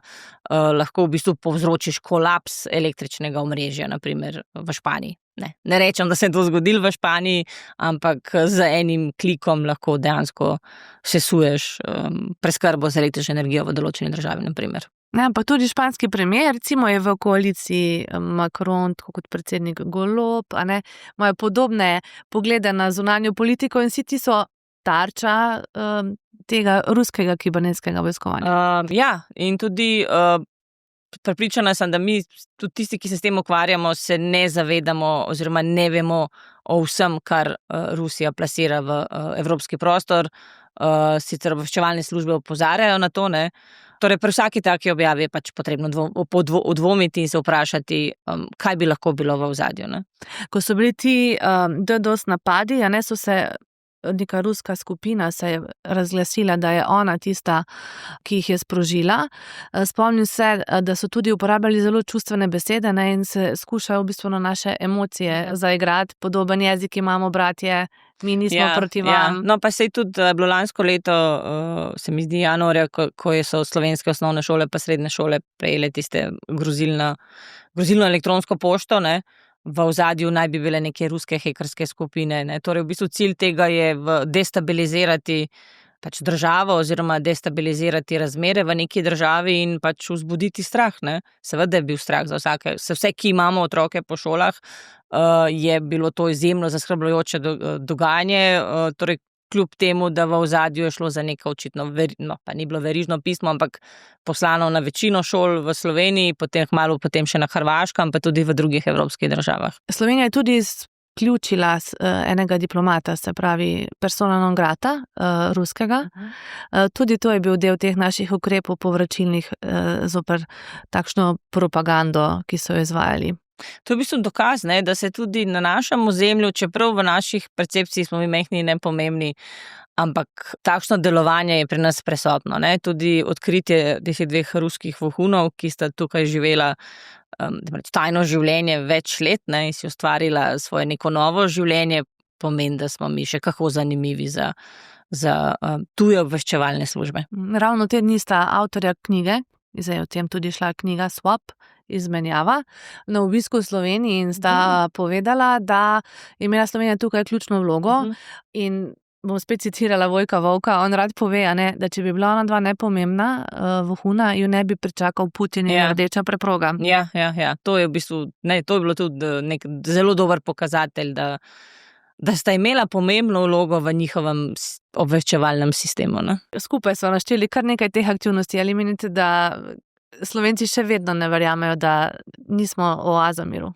[SPEAKER 1] lahko v bistvu povzročiš kolaps električnega omrežja, naprimer v Španiji. Ne rečem, da se je to zgodilo v Španiji, ampak z enim klikom lahko dejansko sesuješ preskrbo z električno energijo v določeni državi, naprimer.
[SPEAKER 3] Pa tudi španski premier, recimo je v koaliciji Macron, tako kot predsednik Golob, imajo podobne poglede na zunanjo politiko in vsi ti so tarča tega ruskega kibernetskega vojskovanja.
[SPEAKER 1] In tudi prepričana sem, da mi, tudi tisti, ki se s tem ukvarjamo, se ne zavedamo oziroma ne vemo o vsem, kar Rusija plasira v evropski prostor. Sicer obveščevalne službe opozarjajo na to, Torej, pri vsaki taki objavi je pač potrebno odvomiti in se vprašati, kaj bi lahko bilo v ozadju.
[SPEAKER 3] Ko so bili ti DDoS napadi, so se neka ruska skupina se je razglasila, da je ona tista, ki jih je sprožila. Spomnim se, da so tudi uporabljali zelo čustvene besede in se skušajo v bistvu na naše emocije zaigrati. Podoben jezik imamo, bratje, mi nismo proti vam.
[SPEAKER 1] No, pa se je tudi bilo lansko leto, se mi zdi januarja, ko so slovenske osnovne šole pa srednje šole prejele tiste grozilno elektronsko pošto, V ozadju naj bi bile neke ruske hekerske skupine. Torej, v bistvu cilj tega je destabilizirati pač državo oziroma destabilizirati razmere v neki državi in pač vzbuditi strah. Seveda je bil strah za vse, ki imamo otroke po šolah, je bilo to izjemno zaskrbljujoče dogajanje. Torej, kljub temu, da v ozadju je šlo za neko očitno, pa ni bilo verižno pismo, ampak poslano na večino šol v Sloveniji, potem še na Hrvaškem, pa tudi v drugih evropskih državah.
[SPEAKER 3] Slovenija je tudi izključila enega diplomata, se pravi persona non grata, ruskega. Tudi to je bil del teh naših ukrepov povračilnih zoper takšno propagando, ki so jo izvajali.
[SPEAKER 1] To je v bistvu dokaz, ne, da se tudi na našem ozemlju, čeprav v naših percepciji smo mi majhni in nepomembni, ampak takšno delovanje je pri nas prisotno. Ne. Tudi odkritje teh dveh ruskih vohunov, ki sta tukaj živela tajno življenje več let, ne, in si ustvarila svoje neko novo življenje, pomeni, da smo mi še kako zanimivi za tuje obveščevalne službe.
[SPEAKER 3] Ravno te dni sta avtorja knjige, zdaj o tem tudi šla knjiga Swap, izmenjava, na obisku v Sloveniji in sta povedala, da je imela Slovenija tukaj ključno vlogo in bom spet citirala Vojka Volka, on rad pove, da če bi bila ona dva nepomembna vohuna, jo ne bi pričakal Putin in rdeča preproga.
[SPEAKER 1] Ja. To je v bistvu, to je bilo tudi nek zelo dober pokazatelj, da sta imela pomembno vlogo v njihovem obveščevalnem sistemu. Ne?
[SPEAKER 3] Skupaj so našteli kar nekaj teh aktivnosti. Ali menite, da Slovenci še vedno ne verjamejo, da nismo oaza miru?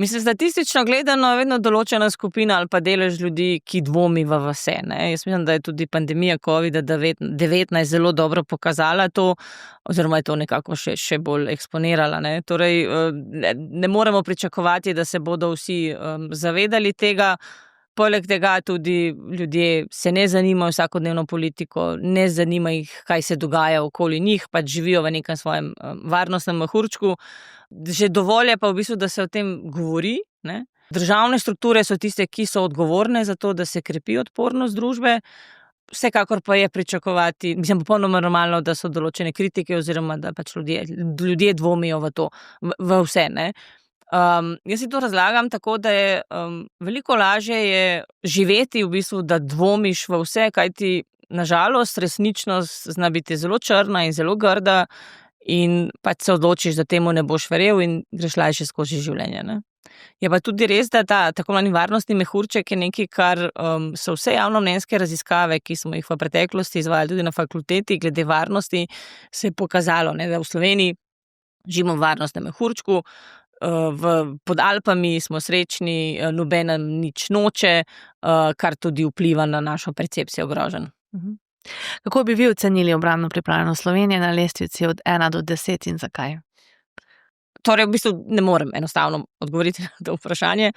[SPEAKER 1] Mislim, statistično gledano je vedno določena skupina ali pa delež ljudi, ki dvomi v vse. Ne? Jaz mislim, da je tudi pandemija COVID-19 zelo dobro pokazala to, oziroma je to nekako še bolj eksponirala. Ne? Torej, ne moremo pričakovati, da se bodo vsi zavedali tega. Poleg tega tudi ljudje se ne zanimajo vsakodnevno politiko, ne zanima jih, kaj se dogaja okoli njih, pač živijo v nekem svojem varnostnem mehurčku. Že dovolj je pa v bistvu, da se o tem govori. Ne? Državne strukture so tiste, ki so odgovorne za to, da se krepi odpornost družbe. Vsekakor pa je pričakovati, mislim, popolnoma normalno, da so določene kritike oziroma da pač ljudje dvomijo v to, v vse, ne. Jaz si to razlagam tako, da je veliko lažje je živeti v bistvu, da dvomiš v vse, kajti nažalost resničnost zna biti zelo črna in zelo grda in pač se odločiš, da temu ne boš verjel in greš lažje skozi življenje. Ne? Je pa tudi res, da ta tako imenovani varnostni mehurček je nekaj, kar so vse javnomnenjske raziskave, ki smo jih v preteklosti izvajali tudi na fakulteti glede varnosti, se je pokazalo, ne, da v Sloveniji živimo v varnostnem mehurčku, pod Alpami smo srečni, nobena nič noče, kar tudi vpliva na našo percepcijo groženj.
[SPEAKER 3] Kako bi vi ocenili obrambno pripravljenost Slovenije na lestvici od 1 do 10 in zakaj?
[SPEAKER 1] Torej, v bistvu ne morem enostavno odgovoriti na to vprašanje.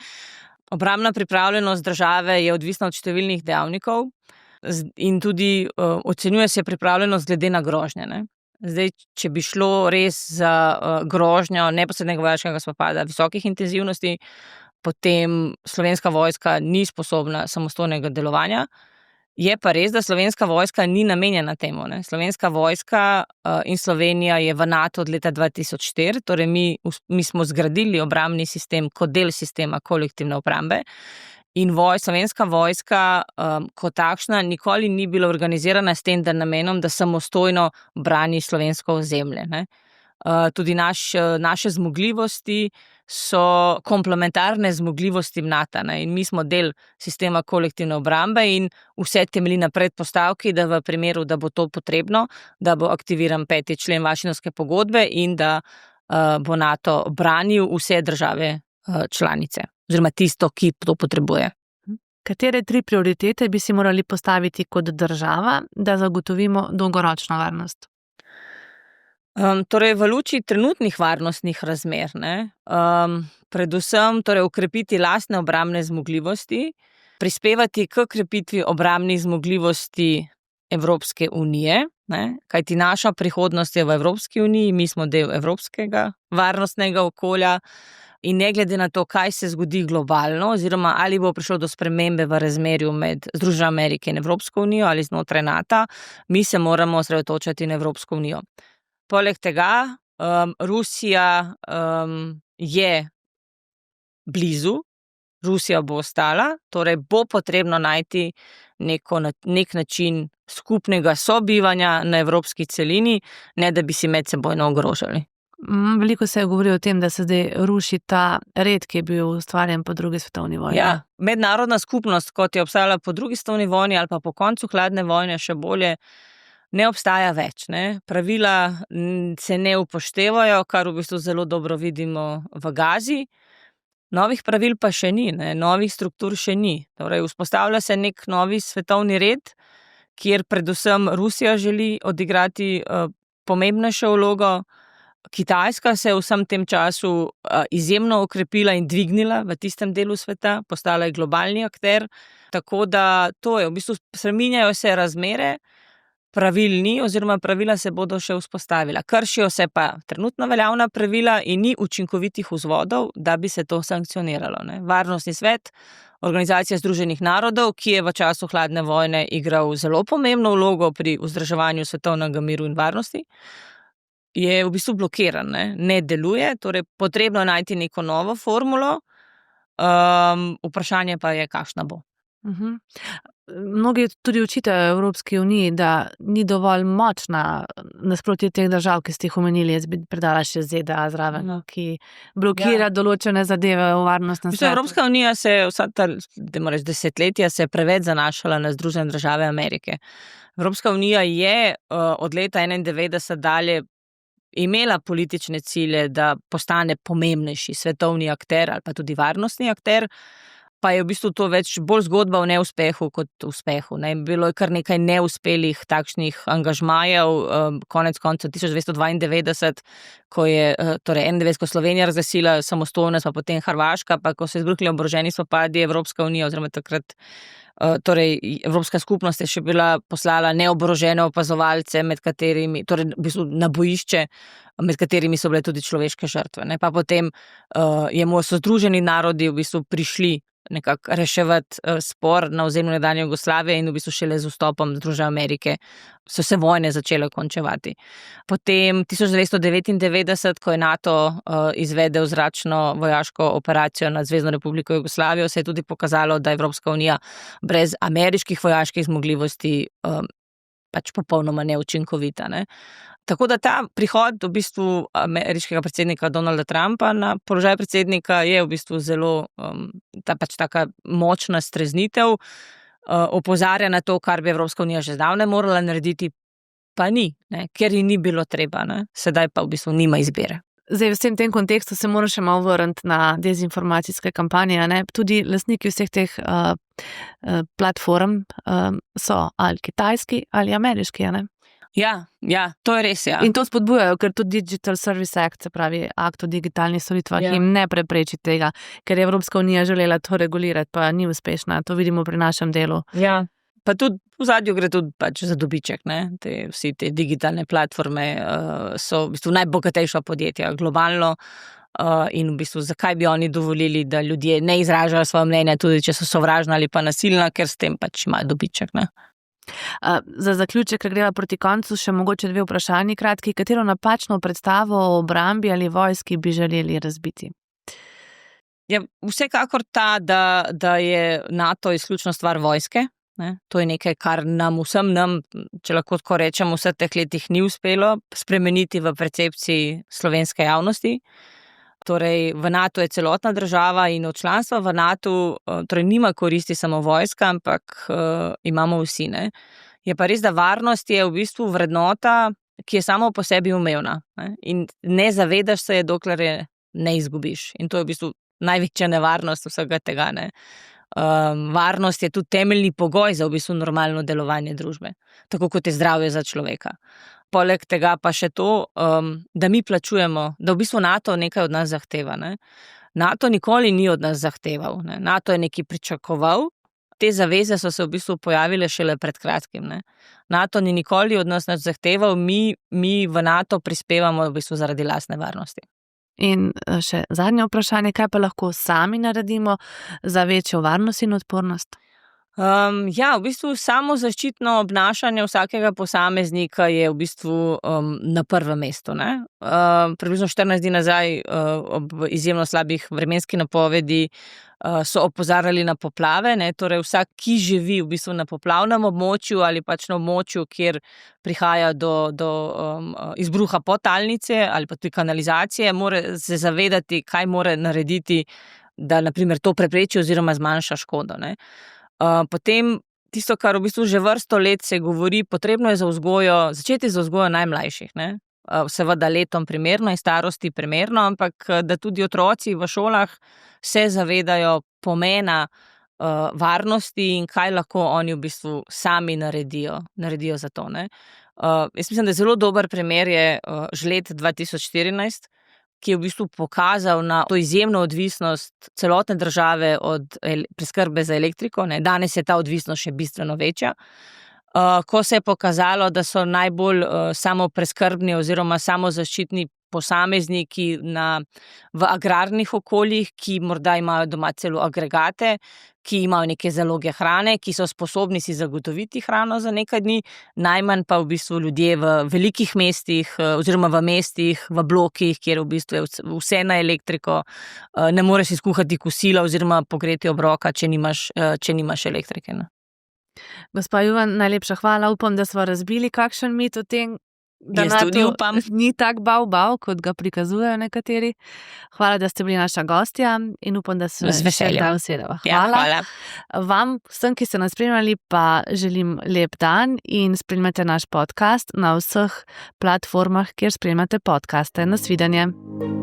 [SPEAKER 1] Obrambna pripravljenost države je odvisna od številnih dejavnikov in tudi ocenjuje se pripravljenost glede na grožnje. Ne? Zdaj, če bi šlo res za grožnjo neposrednega vojaškega spopada visokih intenzivnosti, potem Slovenska vojska ni sposobna samostojnega delovanja. Je pa res, da Slovenska vojska ni namenjena temu. Ne? Slovenska vojska in Slovenija je v NATO od leta 2004, torej mi smo zgradili obrambni sistem kot del sistema kolektivne obrambe in Slovenska vojska kot takšna nikoli ni bila organizirana s tem namenom, da samostojno brani slovensko ozemlje. Ne? Tudi naše zmogljivosti so komplementarne zmogljivostim NATO, ne? In mi smo del sistema kolektivne obrambe in vse temelji na predpostavki, da v primeru, da bo to potrebno, da bo aktiviran 5. člen Washingtonske pogodbe in da bo NATO branil vse države članice, oziroma tisto, ki to potrebuje.
[SPEAKER 3] Katere 3 prioritete bi si morali postaviti kot država, da zagotovimo dolgoročno varnost?
[SPEAKER 1] Torej, v luči trenutnih varnostnih razmer, ne, predvsem torej ukrepiti lastne obrambne zmogljivosti, prispevati k krepitvi obrambnih zmogljivosti Evropske unije, ne, kajti naša prihodnost je v Evropski uniji, mi smo del evropskega varnostnega okolja in ne glede na to, kaj se zgodi globalno, oziroma ali bo prišlo do spremembe v razmerju med Združeno Amerike in Evropsko unijo ali znotraj NATO, mi se moramo osredotočati na Evropsko unijo. Poleg tega, Rusija je blizu, Rusija bo ostala, torej bo potrebno najti nek način skupnega sobivanja na evropski celini, ne da bi si medsebojno ogrožali.
[SPEAKER 3] Veliko se je govorilo o tem, da se zdaj ruši ta red, ki je bil ustvarjen po drugi svetovni vojni.
[SPEAKER 1] Ja, mednarodna skupnost, kot je obstajala po drugi svetovni vojni ali pa po koncu hladne vojne, še bolje, ne obstaja več. Ne? Pravila se ne upoštevajo, kar v bistvu zelo dobro vidimo v Gazi. Novih pravil pa še ni, ne? Novih struktur še ni. Torej, vzpostavlja se nek novi svetovni red, kjer predvsem Rusija želi odigrati pomembnejšo vlogo. Kitajska se je v vsem tem času izjemno okrepila in dvignila v tistem delu sveta, postala je globalni akter, tako da to je, v bistvu spreminjajo se razmere, pravil ni oziroma pravila se bodo še vzpostavila. Kršijo se pa trenutno veljavna pravila in ni učinkovitih vzvodov, da bi se to sankcioniralo, ne. Varnostni svet, Organizacija Združenih narodov, ki je v času hladne vojne igral zelo pomembno vlogo pri vzdrževanju svetovnega miru in varnosti, je v bistvu blokiran, ne deluje, torej potrebno je najti neko novo formulo, vprašanje pa je, kakšna bo.
[SPEAKER 3] Mnogi tudi očitajo Evropski uniji, da ni dovolj močna nasproti teh držav, ki ste jih omenili, jaz bi predala še ZDA zraven, ki blokira določene zadeve v varnostnem svetu.
[SPEAKER 1] Evropska unija se vsa ta desetletja se preveč zanašala na Združene države Amerike. Evropska unija je od leta 1991 dalje imela politične cilje, da postane pomembnejši svetovni akter ali pa tudi varnostni akter, pa je v bistvu to bolj zgodba o neuspehu kot uspehu, ne. Bilo je kar nekaj neuspelih takšnih angažmajev, konec koncev 1992, ko je, torej 91, ko Slovenija razglasila samostojnost, pa potem Hrvaška, pa ko so izbruhnili oboroženi spopadi, Evropska unija oziroma takrat torej Evropska skupnost je še bila poslala neoborožene opazovalce, med katerimi, torej v bistvu na bojišče, med katerimi so bile tudi človeške žrtve, ne. Pa potem so Združeni narodi v bistvu prišli nekako reševati spor na ozemlju nekdanje Jugoslavije in v bistvu šele z vstopom Združene Amerike so se vojne začele končevati. Potem 1999, ko je NATO izvedel zračno vojaško operacijo nad Zvezno republiko Jugoslavijo, se je tudi pokazalo, da je Evropska unija brez ameriških vojaških zmogljivosti popolnoma neučinkovita, ne. Tako da ta prihod v bistvu ameriškega predsednika Donalda Trumpa na položaj predsednika je v bistvu zelo taka močna streznitev, opozarja na to, kar bi Evropska unija že zdavnaj morala narediti, pa ni, ne, ker ji ni bilo treba, ne. Sedaj pa v bistvu nima izbire.
[SPEAKER 3] Zdaj, v vsem tem kontekstu se moram še malo vrniti na dezinformacijske kampanje, ne. Tudi lastniki vseh teh platform so ali kitajski ali ameriški, ne.
[SPEAKER 1] Ja, to je res, ja.
[SPEAKER 3] In to spodbujajo, ker tudi Digital Service Act, se pravi akt o digitalnih storitvah, jim ne prepreči tega, ker je Evropska unija želela to regulirati, pa ni uspešna, to vidimo pri našem delu.
[SPEAKER 1] Ja, pa tudi v zadju gre tudi za dobiček, ne. Vsi te digitalne platforme so v bistvu najbogatejša podjetja globalno in v bistvu zakaj bi oni dovolili, da ljudje ne izražajo svoje mnenja, tudi če so sovražna ali pa nasilna, ker s tem imajo dobiček, ne.
[SPEAKER 3] Za zaključek, ker greva proti koncu, še mogoče 2 vprašanji kratki. Katero napačno predstavo o obrambi ali vojski bi želeli razbiti?
[SPEAKER 1] Ja, vsekakor ta, da je NATO izključno stvar vojske, ne. To je nekaj, kar vsem nam, če lahko tako rečem, v vseh teh letih ni uspelo spremeniti v percepciji slovenske javnosti. Torej, v NATO je celotna država in od članstva v NATO torej nima koristi samo vojska, ampak imamo vsi, ne. Je pa res, da varnost je v bistvu vrednota, ki je samo po sebi umevna, ne. In ne zavedaš se je, dokler je ne izgubiš. In to je v bistvu največja nevarnost vsega tega, ne. Varnost je tudi temeljni pogoj za v bistvu normalno delovanje družbe, tako kot je zdravje za človeka. Poleg tega pa še to, da mi plačujemo, da v bistvu NATO nekaj od nas zahteva, ne. NATO nikoli ni od nas zahteval, ne. NATO je nekaj pričakoval, te zaveze so se v bistvu pojavile šele pred kratkim, ne. NATO ni nikoli od nas nič zahteval, mi v NATO prispevamo v bistvu zaradi lastne varnosti.
[SPEAKER 3] In še zadnje vprašanje, kaj pa lahko sami naredimo za večjo varnost in odpornost?
[SPEAKER 1] Ja, v bistvu samozaščitno obnašanje vsakega posameznika je v bistvu na prvem mestu, ne. Približno 14 dni nazaj ob izjemno slabih vremenskih napovedi so opozarjali na poplave, ne, torej vsak, ki živi v bistvu na poplavnem območju ali na območju, kjer prihaja do izbruha podtalnice ali pa tudi kanalizacije, mora se zavedati, kaj mora narediti, da na primer to prepreči oziroma zmanjša škodo, ne. Potem tisto, kar v bistvu že vrsto let se govori, potrebno je začeti z vzgojo najmlajših, ne. seveda letom primerno in starosti primerno, ampak da tudi otroci v šolah se zavedajo pomena varnosti in kaj lahko oni v bistvu sami naredijo za to, ne. Jaz mislim, da zelo dober primer je žled 2014, ki je v bistvu pokazal na to izjemno odvisnost celotne države od preskrbe za elektriko, ne. Danes je ta odvisnost še bistveno večja. Ko se je pokazalo, da so najbolj samopreskrbni oziroma samozaščitni posamezniki v agrarnih okoljih, ki morda imajo doma celo agregate, ki imajo neke zaloge hrane, ki so sposobni si zagotoviti hrano za nekaj dni, najmanj pa v bistvu ljudje v velikih mestih oziroma v mestih, v blokih, kjer v bistvu je vse na elektriko, ne moreš si skuhati kosila oziroma pogreti obroka, če nimaš elektrike, ne.
[SPEAKER 3] Gospa Juvan, najlepša hvala. Upam, da smo razbili kakšen mit o tem, da
[SPEAKER 1] Jaz tudi upam.
[SPEAKER 3] ni tak bav, kot ga prikazujejo nekateri. Hvala, da ste bili naša gostja in upam, da se
[SPEAKER 1] Z veseljem.
[SPEAKER 3] še kdaj usedeva.
[SPEAKER 1] Ja, hvala.
[SPEAKER 3] Vam, vsem, ki ste nas spremljali, pa želim lep dan in spremljate naš podcast na vseh platformah, kjer spremljate podcaste. Nasvidenje.